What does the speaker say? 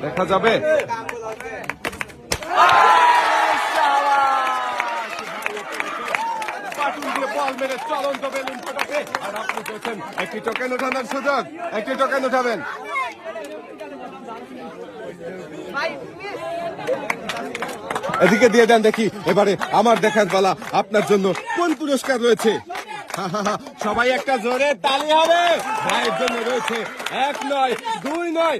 দেখা যাবে বল মেরে চলন্ত বেলুন ফোটাতে, আর আপনি বলছেন একটি টোকেন ওঠানোর সুযোগ, একটি টোকেন উঠাবেন। এদিকে দিয়ে দেন দেখি, এবারে আমার দেখার পালা। আপনার জন্য কোন পুরস্কার রয়েছে? সবাই একটা জোরে তালি হবে। ভাইয়ের জন্য রয়েছে 1 নয় 2 নয়